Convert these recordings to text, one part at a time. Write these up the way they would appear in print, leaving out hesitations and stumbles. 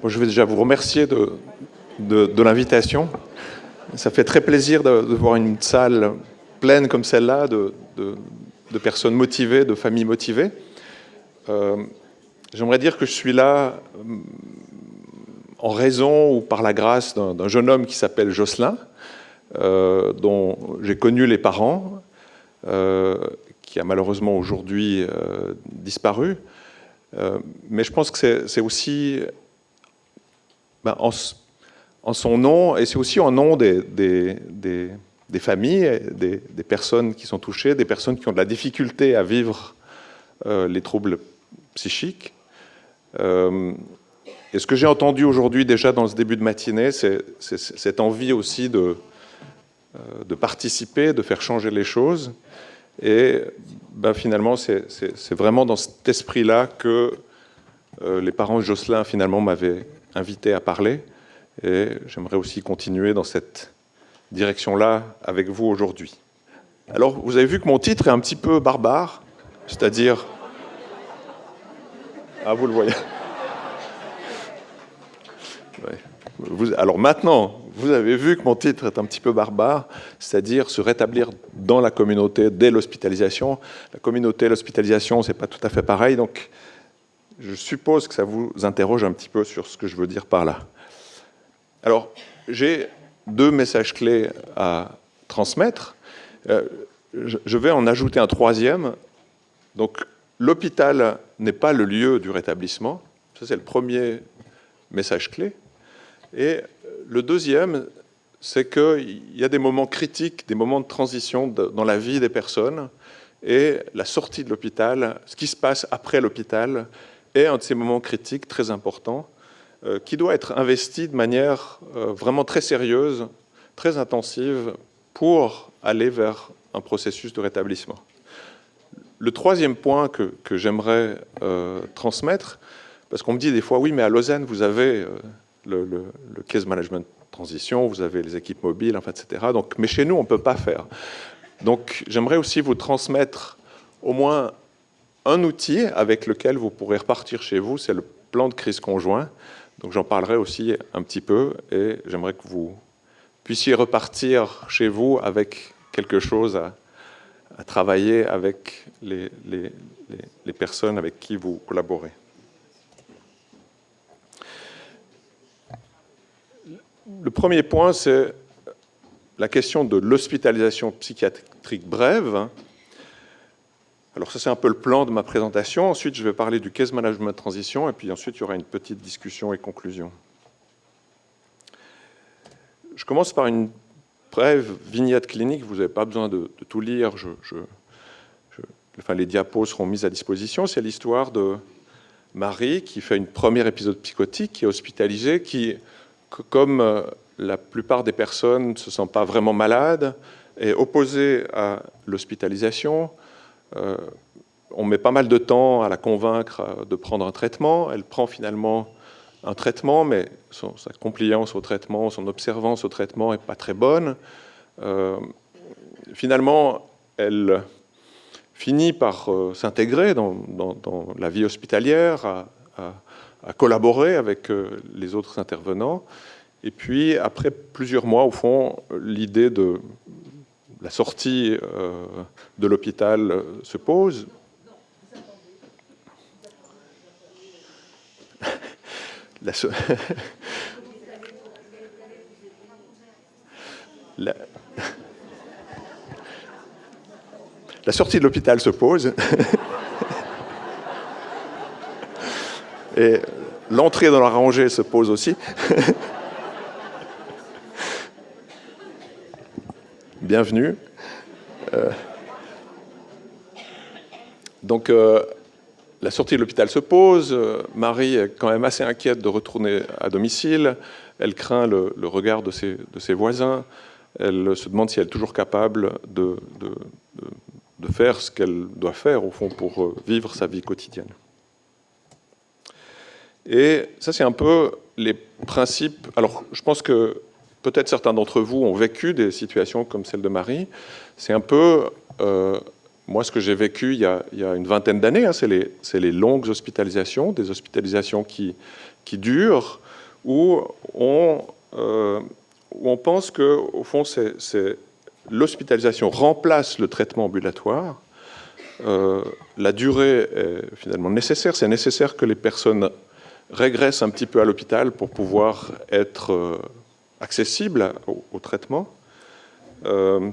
Je vais déjà vous remercier de l'invitation. Ça fait très plaisir de voir une salle pleine comme celle-là, de personnes motivées, de familles motivées. J'aimerais dire que je suis là en raison ou par la grâce d'un jeune homme qui s'appelle Jocelyn, dont j'ai connu les parents, qui a malheureusement aujourd'hui disparu. Mais je pense que c'est aussi en son nom, et c'est aussi en nom des familles, des personnes qui sont touchées, des personnes qui ont de la difficulté à vivre les troubles psychiques. Et ce que j'ai entendu aujourd'hui déjà dans ce début de matinée, c'est cette envie aussi de participer, de faire changer les choses. Et finalement, c'est vraiment dans cet esprit-là que les parents de Jocelyn finalement m'avaient invité à parler. Et j'aimerais aussi continuer dans cette direction-là avec vous aujourd'hui. Alors, vous avez vu que mon titre est un petit peu barbare, c'est-à-dire... Ah, vous le voyez. Ouais. Alors maintenant, vous avez vu que mon titre est un petit peu barbare, c'est-à-dire se rétablir dans la communauté dès l'hospitalisation. La communauté et l'hospitalisation, c'est pas tout à fait pareil, donc je suppose que ça vous interroge un petit peu sur ce que je veux dire par là. Alors, j'ai 2 messages clés à transmettre. Je vais en ajouter un 3e. Donc, l'hôpital n'est pas le lieu du rétablissement. Ça, c'est le premier message clé. Et le 2e, c'est qu'il y a des moments critiques, des moments de transition dans la vie des personnes. Et la sortie de l'hôpital, ce qui se passe après l'hôpital, est un de ces moments critiques très importants qui doit être investi de manière vraiment très sérieuse, très intensive, pour aller vers un processus de rétablissement. Le 3e point que j'aimerais transmettre, parce qu'on me dit des fois, oui, mais à Lausanne, vous avez le case management transition, vous avez les équipes mobiles, enfin, etc. Donc, mais chez nous, on ne peut pas faire. Donc, j'aimerais aussi vous transmettre au moins un outil avec lequel vous pourrez repartir chez vous, c'est le plan de crise conjoint. Donc j'en parlerai aussi un petit peu et j'aimerais que vous puissiez repartir chez vous avec quelque chose à travailler avec les personnes avec qui vous collaborez. Le premier point, c'est la question de l'hospitalisation psychiatrique brève. Alors ça, c'est un peu le plan de ma présentation. Ensuite, je vais parler du case management transition, et puis ensuite, il y aura une petite discussion et conclusion. Je commence par une brève vignette clinique. Vous n'avez pas besoin de tout lire. Les diapos seront mises à disposition. C'est l'histoire de Marie qui fait une première épisode psychotique, qui est hospitalisée, qui, comme la plupart des personnes ne se sent pas vraiment malade, est opposée à l'hospitalisation. On met pas mal de temps à la convaincre de prendre un traitement. Elle prend finalement un traitement, mais sa compliance au traitement, son observance au traitement n'est pas très bonne. Finalement, elle finit par s'intégrer dans la vie hospitalière, à collaborer avec les autres intervenants. Et puis, après plusieurs mois, au fond, l'idée de la sortie de l'hôpital se pose. La sortie de l'hôpital se pose. Et l'entrée dans la rangée se pose aussi. Bienvenue. Donc, la sortie de l'hôpital se pose. Marie est quand même assez inquiète de retourner à domicile. Elle craint le regard de ses voisins. Elle se demande si elle est toujours capable de faire ce qu'elle doit faire, au fond, pour vivre sa vie quotidienne. Et ça, c'est un peu les principes. Alors, je pense que peut-être certains d'entre vous ont vécu des situations comme celle de Marie. C'est un peu, moi, ce que j'ai vécu il y a une vingtaine d'années. C'est les longues hospitalisations, des hospitalisations qui durent, où on pense qu'au fond, l'hospitalisation remplace le traitement ambulatoire. La durée est finalement nécessaire. C'est nécessaire que les personnes régressent un petit peu à l'hôpital pour pouvoir être accessibles au traitement. Le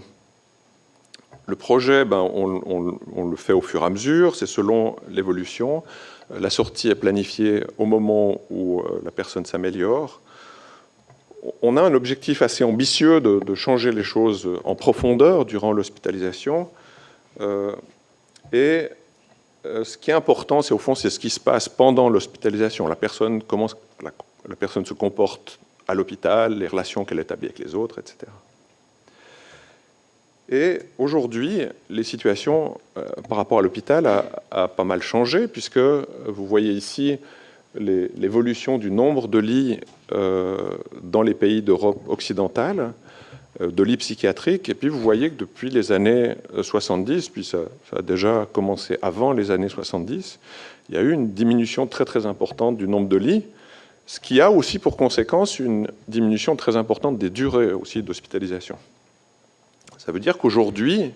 projet, on le fait au fur et à mesure, c'est selon l'évolution. La sortie est planifiée au moment où la personne s'améliore. On a un objectif assez ambitieux de changer les choses en profondeur durant l'hospitalisation. Et ce qui est important, c'est au fond, c'est ce qui se passe pendant l'hospitalisation. La personne se comporte à l'hôpital, les relations qu'elle établit avec les autres, etc. Et aujourd'hui, les situations par rapport à l'hôpital a pas mal changé, puisque vous voyez ici l'évolution du nombre de lits dans les pays d'Europe occidentale, de lits psychiatriques, et puis vous voyez que depuis les années 70, puis ça a déjà commencé avant les années 70, il y a eu une diminution très très importante du nombre de lits, ce qui a aussi pour conséquence une diminution très importante des durées aussi d'hospitalisation. Ça veut dire qu'aujourd'hui,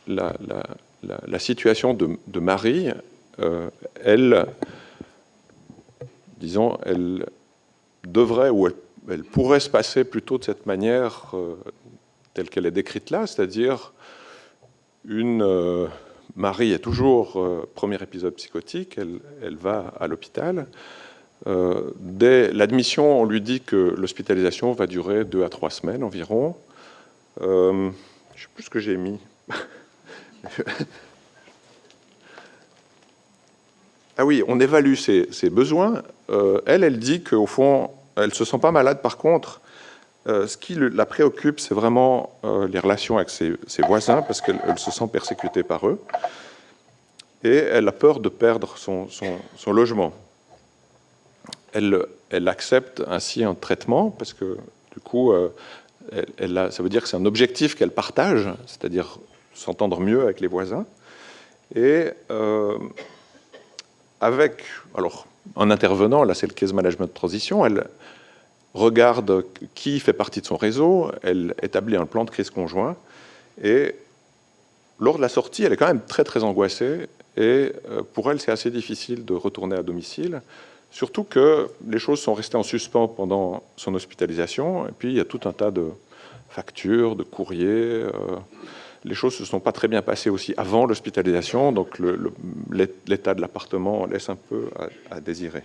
la situation de Marie, elle devrait ou elle pourrait se passer plutôt de cette manière telle qu'elle est décrite là, c'est-à-dire Marie est toujours premier épisode psychotique, elle va à l'hôpital. Dès l'admission, on lui dit que l'hospitalisation va durer 2 à 3 semaines environ. Je ne sais plus ce que j'ai mis. Ah oui, on évalue ses besoins. Elle dit qu'au fond, elle ne se sent pas malade. Par contre, ce qui la préoccupe, c'est vraiment les relations avec ses voisins, parce qu'elle se sent persécutée par eux. Et elle a peur de perdre son logement. Elle accepte ainsi un traitement, parce que du coup, ça veut dire que c'est un objectif qu'elle partage, c'est-à-dire s'entendre mieux avec les voisins. Et alors, en intervenant, là c'est le case management de transition, elle regarde qui fait partie de son réseau, elle établit un plan de crise conjoint, et lors de la sortie, elle est quand même très très angoissée, et pour elle c'est assez difficile de retourner à domicile, surtout que les choses sont restées en suspens pendant son hospitalisation, et puis il y a tout un tas de factures, de courriers. Les choses ne se sont pas très bien passées aussi avant l'hospitalisation, donc l'état de l'appartement laisse un peu à désirer.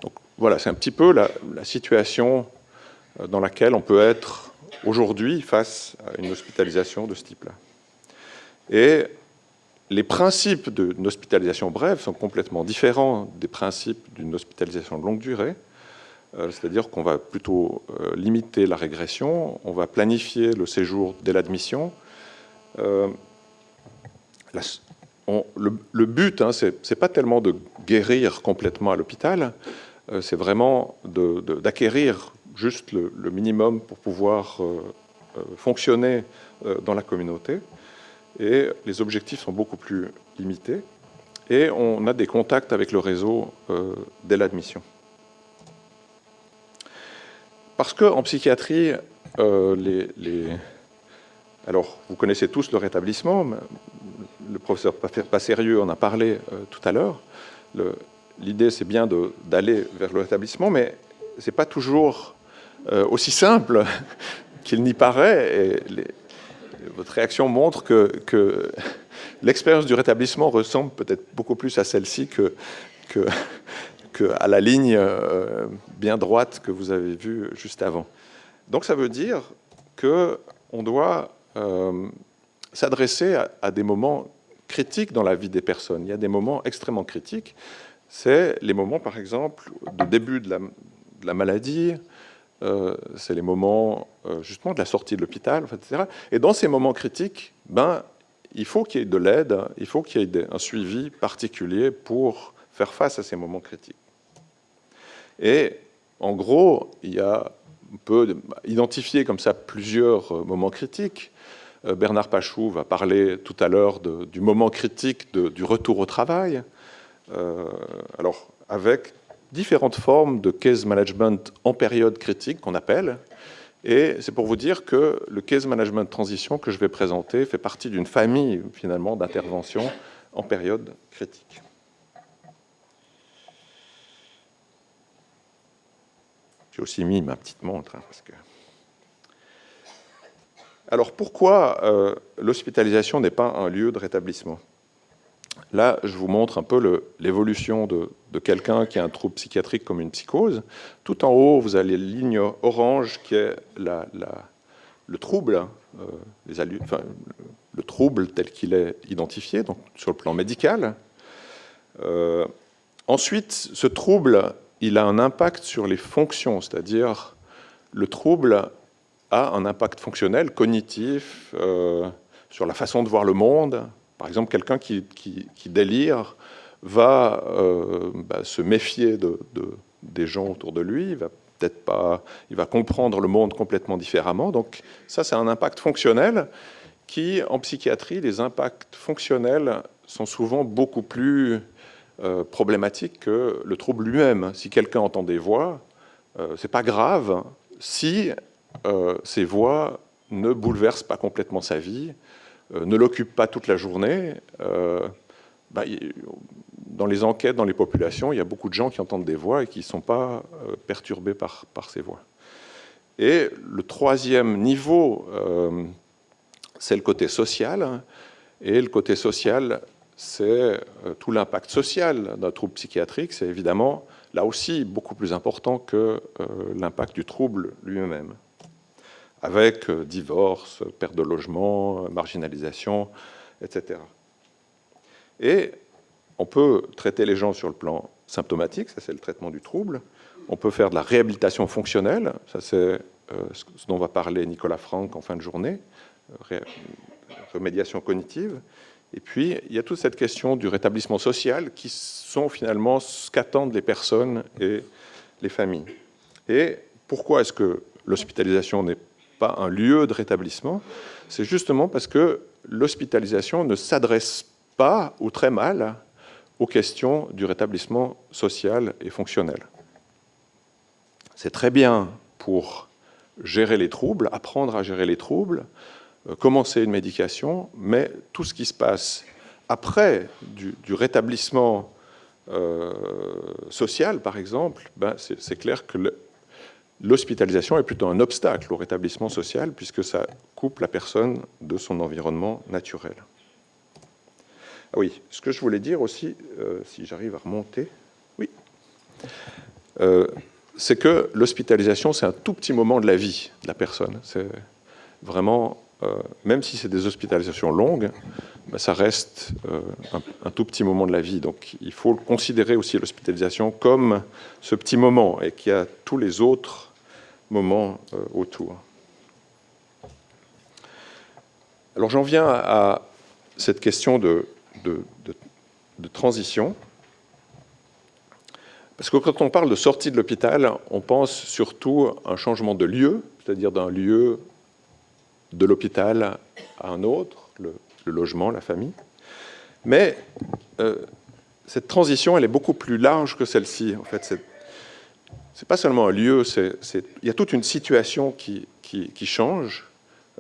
Donc voilà, c'est un petit peu la situation dans laquelle on peut être aujourd'hui face à une hospitalisation de ce type-là. Et les principes d'une hospitalisation brève sont complètement différents des principes d'une hospitalisation de longue durée. C'est-à-dire qu'on va plutôt limiter la régression, on va planifier le séjour dès l'admission. Le but, c'est pas tellement de guérir complètement à l'hôpital, c'est vraiment d'acquérir juste le minimum pour pouvoir fonctionner dans la communauté. Et les objectifs sont beaucoup plus limités. Et on a des contacts avec le réseau dès l'admission. Parce qu'en psychiatrie, alors, vous connaissez tous le rétablissement. Le professeur Passérieux en a parlé tout à l'heure. L'idée, c'est bien d'aller vers le rétablissement, mais ce n'est pas toujours aussi simple qu'il n'y paraît. Et votre réaction montre que l'expérience du rétablissement ressemble peut-être beaucoup plus à celle-ci qu'à la ligne bien droite que vous avez vue juste avant. Donc, ça veut dire qu'on doit s'adresser à des moments critiques dans la vie des personnes. Il y a des moments extrêmement critiques. C'est les moments, par exemple, de début de la maladie, c'est les moments justement de la sortie de l'hôpital, etc. Et dans ces moments critiques, il faut qu'il y ait de l'aide, il faut qu'il y ait un suivi particulier pour faire face à ces moments critiques. Et en gros, on peut identifier comme ça plusieurs moments critiques. Bernard Pachou va parler tout à l'heure du moment critique du retour au travail. Alors, avec différentes formes de case management en période critique qu'on appelle. Et c'est pour vous dire que le case management de transition que je vais présenter fait partie d'une famille finalement d'interventions en période critique. J'ai aussi mis ma petite montre. Parce que... Alors pourquoi l'hospitalisation n'est pas un lieu de rétablissement? Là, je vous montre un peu l'évolution de quelqu'un qui a un trouble psychiatrique comme une psychose. Tout en haut, vous avez la ligne orange qui est le trouble, le trouble tel qu'il est identifié, donc sur le plan médical. Ensuite, ce trouble, il a un impact sur les fonctions, c'est-à-dire le trouble a un impact fonctionnel, cognitif, sur la façon de voir le monde. Par exemple, quelqu'un qui délire va se méfier des gens autour de lui, il va comprendre le monde complètement différemment. Donc ça, c'est un impact fonctionnel qui, en psychiatrie, les impacts fonctionnels sont souvent beaucoup plus problématiques que le trouble lui-même. Si quelqu'un entend des voix, c'est pas grave si ces voix ne bouleversent pas complètement sa vie, ne l'occupent pas toute la journée. Dans les enquêtes, dans les populations, il y a beaucoup de gens qui entendent des voix et qui ne sont pas perturbés par ces voix. Et le troisième niveau, c'est le côté social. Et le côté social, c'est tout l'impact social d'un trouble psychiatrique. C'est évidemment, là aussi, beaucoup plus important que l'impact du trouble lui-même, avec divorce, perte de logement, marginalisation, etc. Et on peut traiter les gens sur le plan symptomatique, ça c'est le traitement du trouble. On peut faire de la réhabilitation fonctionnelle, ça c'est ce dont va parler Nicolas Franck en fin de journée, remédiation cognitive. Et puis, il y a toute cette question du rétablissement social qui sont finalement ce qu'attendent les personnes et les familles. Et pourquoi est-ce que l'hospitalisation n'est pas un lieu de rétablissement? C'est justement parce que l'hospitalisation ne s'adresse pas, ou très mal, aux questions du rétablissement social et fonctionnel. C'est très bien pour gérer les troubles, apprendre à gérer les troubles, commencer une médication, mais tout ce qui se passe après du rétablissement social, par exemple, c'est clair que l'hospitalisation est plutôt un obstacle au rétablissement social, puisque ça coupe la personne de son environnement naturel. Ah oui, ce que je voulais dire aussi, si j'arrive à remonter, oui, c'est que l'hospitalisation, c'est un tout petit moment de la vie de la personne. C'est vraiment, même si c'est des hospitalisations longues, ça reste un tout petit moment de la vie. Donc il faut considérer aussi l'hospitalisation comme ce petit moment et qu'il y a tous les autres moments autour. Alors j'en viens à cette question de transition. Parce que quand on parle de sortie de l'hôpital, on pense surtout à un changement de lieu, c'est-à-dire d'un lieu de l'hôpital à un autre, le logement, la famille. Mais cette transition, elle est beaucoup plus large que celle-ci. En fait, c'est pas seulement un lieu, il y a toute une situation qui change.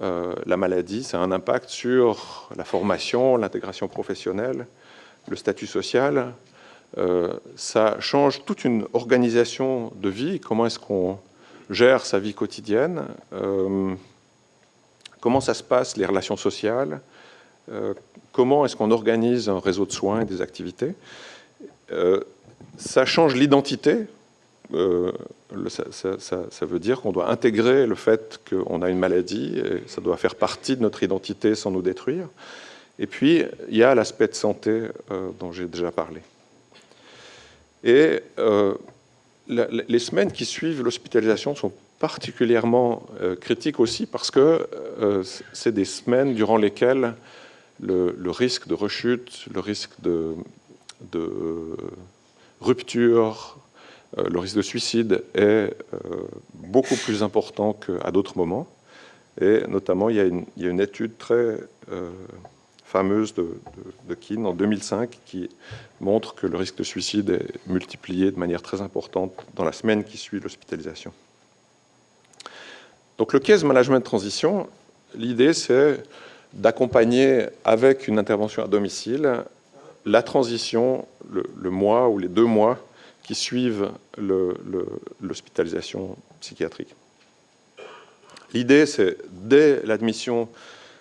La maladie, ça a un impact sur la formation, l'intégration professionnelle, le statut social. Ça change toute une organisation de vie. Comment est-ce qu'on gère sa vie quotidienne? Comment ça se passe, les relations sociales? Comment est-ce qu'on organise un réseau de soins et des activités? Ça change l'identité. Ça veut dire qu'on doit intégrer le fait qu'on a une maladie, et ça doit faire partie de notre identité sans nous détruire. Et puis, il y a l'aspect de santé dont j'ai déjà parlé. Et les semaines qui suivent l'hospitalisation sont particulièrement critiques aussi parce que c'est des semaines durant lesquelles le risque de rechute, le risque de rupture, le risque de suicide est beaucoup plus important qu'à d'autres moments. Et notamment, il y a une étude très fameuse de Keane en 2005 qui montre que le risque de suicide est multiplié de manière très importante dans la semaine qui suit l'hospitalisation. Donc le case management de transition, l'idée c'est d'accompagner avec une intervention à domicile la transition, le mois ou les 2 mois qui suivent l'hospitalisation psychiatrique. L'idée, c'est, dès l'admission,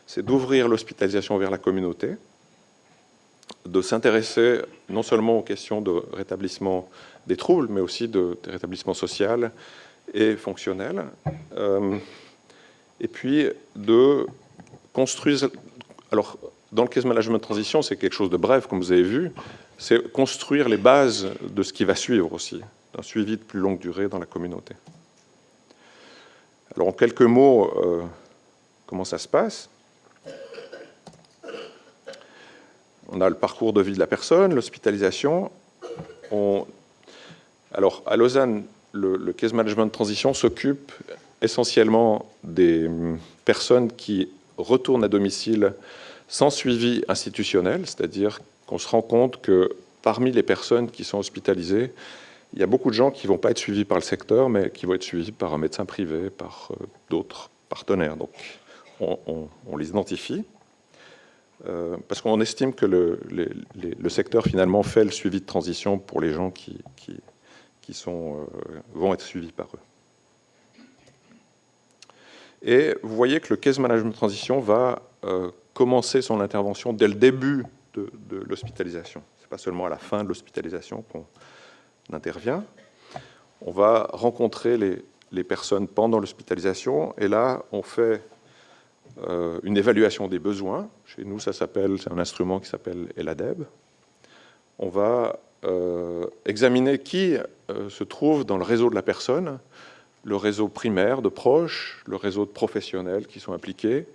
c'est d'ouvrir l'hospitalisation vers la communauté, de s'intéresser non seulement aux questions de rétablissement des troubles, mais aussi de rétablissement social et fonctionnel, et puis de construire... Alors, dans le case management de transition, c'est quelque chose de bref, comme vous avez vu, c'est construire les bases de ce qui va suivre aussi, d'un suivi de plus longue durée dans la communauté. Alors, en quelques mots, comment ça se passe? On a le parcours de vie de la personne, l'hospitalisation. Alors, à Lausanne, le case management de transition s'occupe essentiellement des personnes qui retournent à domicile sans suivi institutionnel, c'est-à-dire qu'on se rend compte que parmi les personnes qui sont hospitalisées, il y a beaucoup de gens qui ne vont pas être suivis par le secteur, mais qui vont être suivis par un médecin privé, par d'autres partenaires. Donc, on les identifie, parce qu'on estime que le secteur, finalement, fait le suivi de transition pour les gens qui vont être suivis par eux. Et vous voyez que le case management de transition va commencer son intervention dès le début de l'hospitalisation. Ce n'est pas seulement à la fin de l'hospitalisation qu'on intervient. On va rencontrer les personnes pendant l'hospitalisation, et là, on fait une évaluation des besoins. Chez nous, c'est un instrument qui s'appelle ELADEB. On va examiner qui se trouve dans le réseau de la personne, le réseau primaire de proches, le réseau de professionnels qui sont impliqués,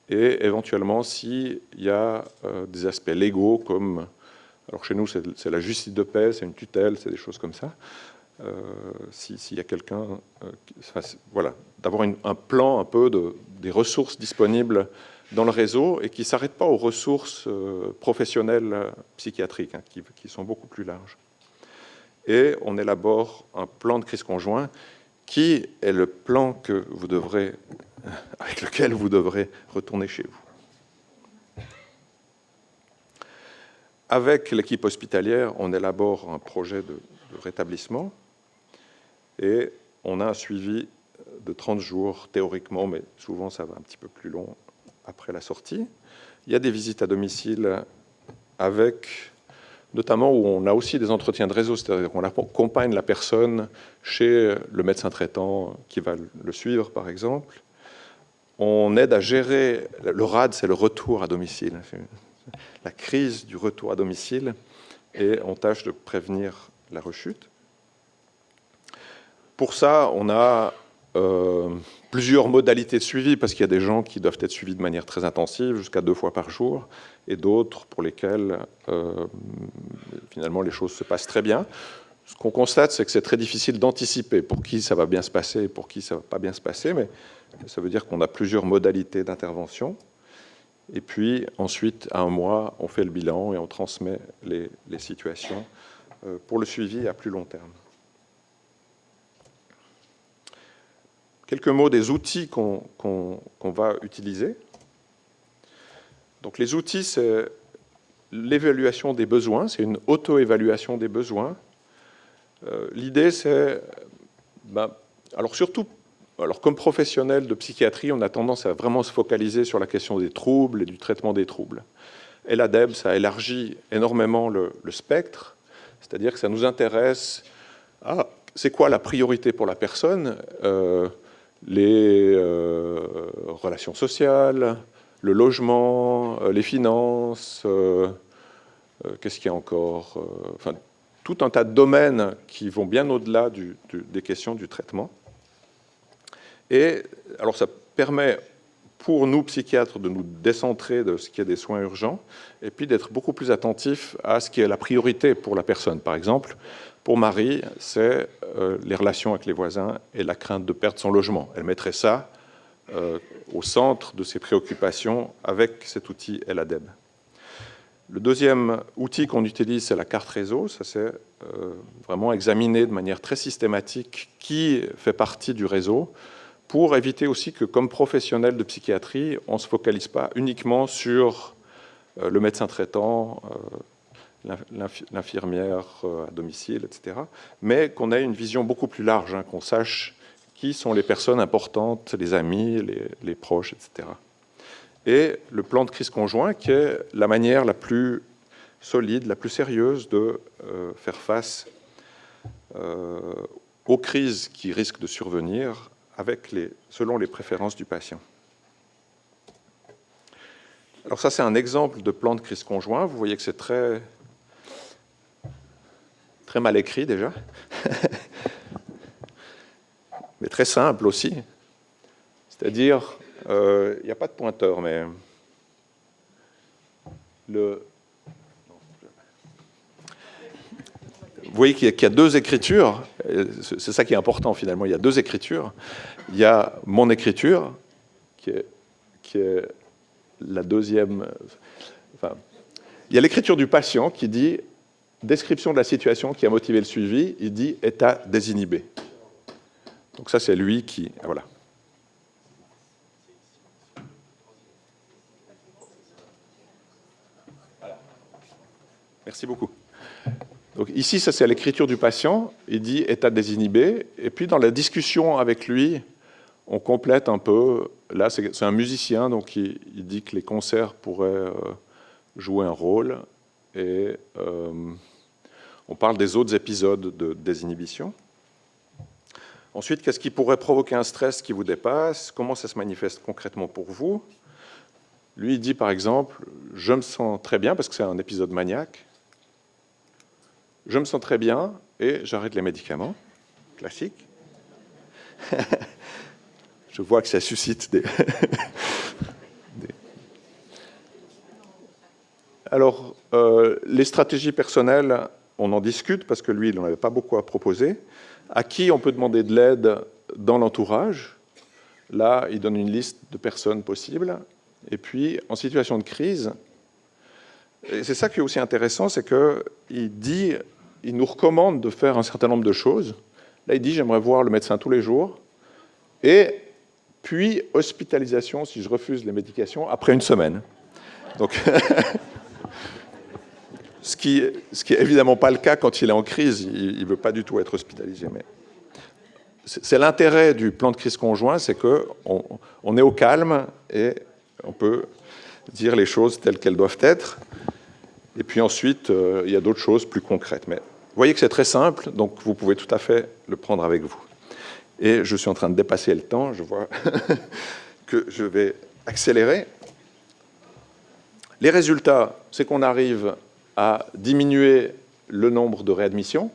et éventuellement s'il y a des aspects légaux comme, alors chez nous c'est la justice de paix, c'est une tutelle, c'est des choses comme ça, s'il y a quelqu'un, voilà, d'avoir un plan un peu des ressources disponibles dans le réseau et qui ne s'arrête pas aux ressources professionnelles psychiatriques, hein, qui sont beaucoup plus larges. Et on élabore un plan de crise conjoint qui est le plan que vous devrez, avec lequel vous devrez retourner chez vous. Avec l'équipe hospitalière, on élabore un projet de rétablissement et on a un suivi de 30 jours théoriquement, mais souvent ça va un petit peu plus long après la sortie. Il y a des visites à domicile avec... notamment où on a aussi des entretiens de réseau, c'est-à-dire qu'on accompagne la personne chez le médecin traitant qui va le suivre, par exemple. On aide à gérer, le RAD, c'est le retour à domicile, la crise du retour à domicile, et on tâche de prévenir la rechute. Pour ça, on a plusieurs modalités de suivi, parce qu'il y a des gens qui doivent être suivis de manière très intensive, jusqu'à 2 fois par jour, et d'autres pour lesquels, finalement, les choses se passent très bien. Ce qu'on constate, c'est que c'est très difficile d'anticiper pour qui ça va bien se passer et pour qui ça ne va pas bien se passer, mais ça veut dire qu'on a plusieurs modalités d'intervention. Et puis, ensuite, à 1 mois, on fait le bilan et on transmet les situations pour le suivi à plus long terme. Quelques mots des outils qu'on va utiliser. Donc les outils, c'est l'évaluation des besoins, c'est une auto-évaluation des besoins. L'idée, c'est, alors comme professionnel de psychiatrie, on a tendance à vraiment se focaliser sur la question des troubles et du traitement des troubles. Et l'ADEB, ça élargit énormément le spectre, c'est-à-dire que ça nous intéresse à c'est quoi la priorité pour la personne, les relations sociales, le logement, les finances, qu'est-ce qu'il y a encore, enfin, tout un tas de domaines qui vont bien au-delà des questions du traitement. Et alors ça permet pour nous, psychiatres, de nous décentrer de ce qui est des soins urgents et puis d'être beaucoup plus attentifs à ce qui est la priorité pour la personne. Par exemple, pour Marie, c'est les relations avec les voisins et la crainte de perdre son logement. Elle mettrait ça au centre de ses préoccupations avec cet outil ELADEB. Le deuxième outil qu'on utilise, c'est la carte réseau. Ça, c'est vraiment examiner de manière très systématique qui fait partie du réseau pour éviter aussi que, comme professionnel de psychiatrie, on ne se focalise pas uniquement sur le médecin traitant, l'infirmière à domicile, etc., mais qu'on ait une vision beaucoup plus large, hein, qu'on sache qui sont les personnes importantes, les amis, les proches, etc. Et le plan de crise conjoint, qui est la manière la plus solide, la plus sérieuse de faire face aux crises qui risquent de survenir selon les préférences du patient. Alors ça, c'est un exemple de plan de crise conjoint. Vous voyez que c'est très mal écrit déjà, mais très simple aussi. C'est-à-dire, il n'y a pas de pointeur, mais vous voyez qu'il y a deux écritures. C'est ça qui est important finalement. Il y a deux écritures. Il y a mon écriture, qui est la deuxième. Enfin, il y a l'écriture du patient qui dit description de la situation qui a motivé le suivi. Il dit état désinhibé. Donc ça, c'est lui qui. Voilà. Merci beaucoup. Donc ici, ça c'est l'écriture du patient. Il dit état désinhibé. Et puis dans la discussion avec lui, on complète un peu. Là, c'est un musicien, donc il dit que les concerts pourraient jouer un rôle. Et on parle des autres épisodes de désinhibition. Ensuite, qu'est-ce qui pourrait provoquer un stress qui vous dépasse? Comment ça se manifeste concrètement pour vous? Lui, il dit par exemple, je me sens très bien, parce que c'est un épisode maniaque. Je me sens très bien et j'arrête les médicaments. Classique. Je vois que ça suscite des... Alors, les stratégies personnelles, on en discute parce que lui, il n'en avait pas beaucoup à proposer. À qui on peut demander de l'aide dans l'entourage? Là, il donne une liste de personnes possibles. Et puis, en situation de crise, et c'est ça qui est aussi intéressant, c'est qu'il nous recommande de faire un certain nombre de choses. Là, il dit, j'aimerais voir le médecin tous les jours. Et puis, hospitalisation si je refuse les médications après une semaine. Donc, ce qui est évidemment pas le cas quand il est en crise. Il ne veut pas du tout être hospitalisé. Mais c'est l'intérêt du plan de crise conjoint, c'est qu'on est au calme et on peut dire les choses telles qu'elles doivent être. Et puis ensuite, il y a d'autres choses plus concrètes. Mais vous voyez que c'est très simple, donc vous pouvez tout à fait le prendre avec vous. Et je suis en train de dépasser le temps, je vois que je vais accélérer. Les résultats, c'est qu'on arrive à diminuer le nombre de réadmissions.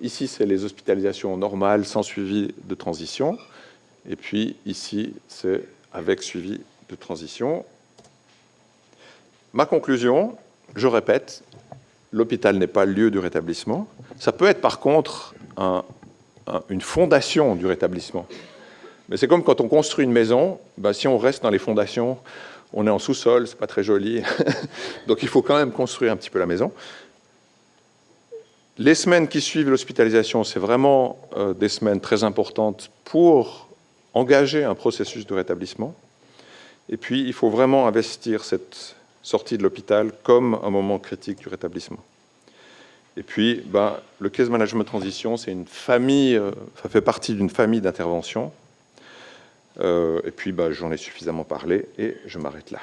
Ici, c'est les hospitalisations normales sans suivi de transition. Et puis ici, c'est avec suivi de transition. Ma conclusion, je répète, l'hôpital n'est pas le lieu du rétablissement. Ça peut être par contre une fondation du rétablissement. Mais c'est comme quand on construit une maison, si on reste dans les fondations, on est en sous-sol, c'est pas très joli. Donc il faut quand même construire un petit peu la maison. Les semaines qui suivent l'hospitalisation, c'est vraiment des semaines très importantes pour engager un processus de rétablissement. Et puis, il faut vraiment investir cette sortie de l'hôpital comme un moment critique du rétablissement. Et puis, le case management transition, c'est une famille, ça fait partie d'une famille d'intervention. Et puis, j'en ai suffisamment parlé et je m'arrête là.